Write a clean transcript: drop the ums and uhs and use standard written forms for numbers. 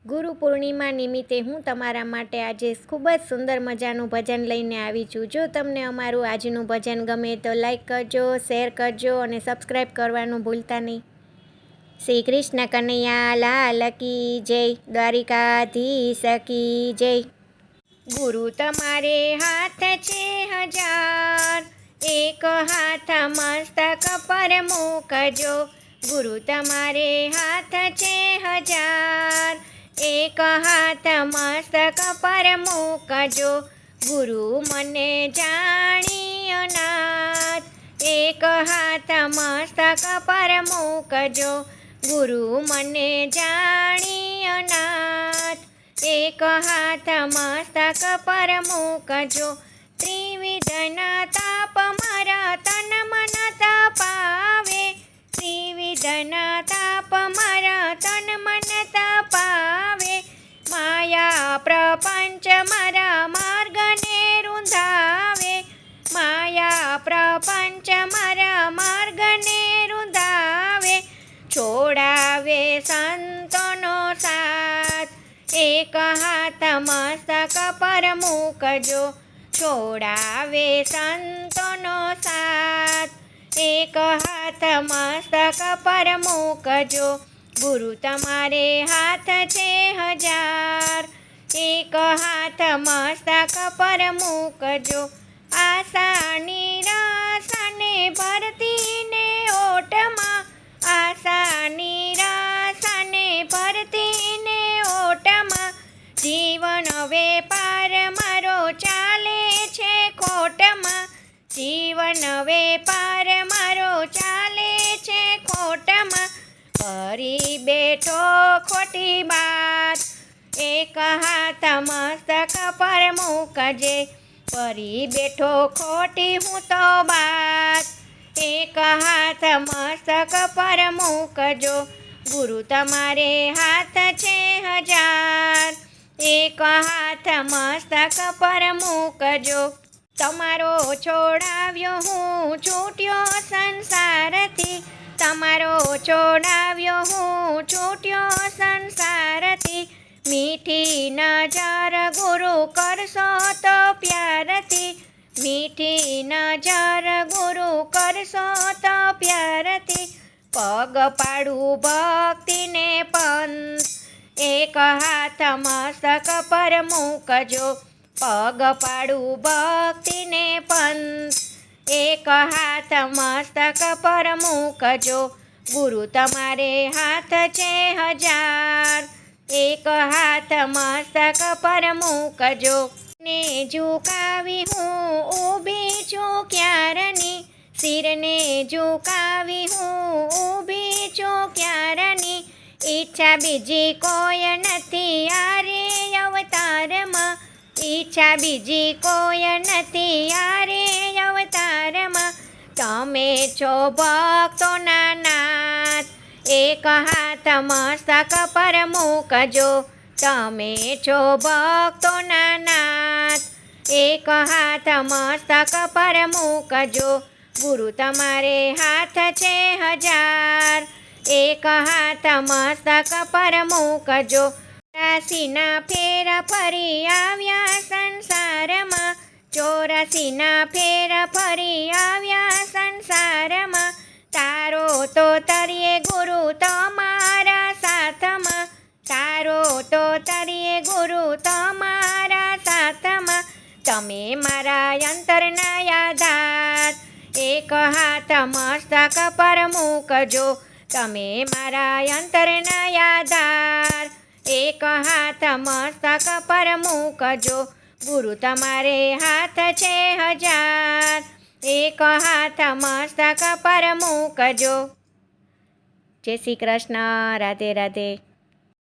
ગુરુ પૂર્ણિમા નિમિત્તે હું તમારા માટે આજે ખૂબ જ સુંદર મજાનું ભજન લઈને આવી છું. જો તમને અમારું આજનું ભજન ગમે તો લાઈક કરજો, શેર કરજો અને સબસ્ક્રાઈબ કરવાનું ભૂલતા નહીં. શ્રી કૃષ્ણ કનૈયા લાલ કી જય, દ્વારિકાધીશ કી જય. ગુરુ તમારે હાથ છે હજાર, એક હાથ મસ્તક પર મૂકજો. ગુરુ તમારે હાથ છે હજાર, એક હાથ મસ્તક પર મૂકજો. ગુરુ મને જાણી અનાથ, એક હાથ મસ્તક પર મૂકજો. ગુરુ મને જાણી અનાથ, એક હાથ મસ્તક પર મૂકજો. ત્રિવિધના તાપ મારા તન મન તપાવે, ત્રિવિધના તાપ મારા તન મન તપાવે. માયા પ્રપંચ મારા માર્ગને રૂંધાવે, માયા પ્રપંચ મારા માર્ગને રૂંધાવે. છોડાવે સંતોનો સાથ, એક હાથ મસ્તક પર મૂકજો. છોડાવે સંતોનો સાથ, એક હાથ મસ્તક પર મૂકજો. ગુરુ તમારે હાથ છે હજાર, એક હાથ મસ્તક પર મૂકજો. આશા નિરાશાને ભરતીને ઓટમાં, આશા નિરાશાને ભરતીને ઓટમાં. જીવન વેપાર મારો ચાલે છે ખોટમાં, જીવન વેપાર મારો ચાલે છે ખોટમાં. કરી બેઠો ખોટી વાત, એક હાથ મસ્તક પર મૂકજે. કરી બેઠો ખોટી હું તો વાત, એક હાથ મસ્તક પર મૂકજો. ગુરુ તમારે હાથ છે હજાર, એક હાથ મસ્તક પર મૂકજો. તમારો છોડાવ્યો હું છૂટ્યો સંસારથી, તમારો છોડાવ્યો હું છૂટ્યો સંસારથી. મીઠી નજર ગુરુ કરશો તો પ્યારથી, મીઠી નજર ગુરુ કરશો તો પ્યારથી. પગ પાડું ભક્તિને પંથ, એક હાથ મસ્તક પર મૂકજો. પગ પાડું ભક્તિને પંથ, એક હાથ મસ્તક પર મૂકજો. ગુરુ તમારે હાથ છે હજાર, એક હાથ મસ્તક પર મૂકજો. ને ઝુકાવી હું ઊભી છું ક્યારની, શિરને ઝુકાવી હું ઊભી છું ક્યારની. ઈચ્છા બીજી કોઈ નથી આરે અવતારમાં, ઈચ્છા બીજી કોઈ નથી આરે અવતારમાં. તમે છો ભક્તોના નાથ, એક હાથ મસ્તક પર મૂકજો. તમે છો ભક્તોના નાથ, એક હાથ મસ્તક પર મૂકજો. ગુરુ તમારે હાથ છે હજાર, એક હાથ મસ્તક પર મૂકજો. ચોરાસીના ફેર ફરી આવ્યા સંસારમાં, ચોરાસીના ફેર ફરી આવ્યા સંસારમાં. તારો તો તરીએ ગુરુ તમારા સાથમાં, તારો તો તરીએ ગુરુ તમારા સાથમાં. તમે મારા અંતરના આધાર, એક હાથ મસ્તક પર મૂકજો. તમે મારા અંતરના આધાર, એક હાથ મસ્તક પર મૂકજો. ગુરુ તમારે હાથ છે હજાર, એક હાથ મસ્તક પર મૂકજો. જય શ્રી કૃષ્ણ. રાધે રાધે.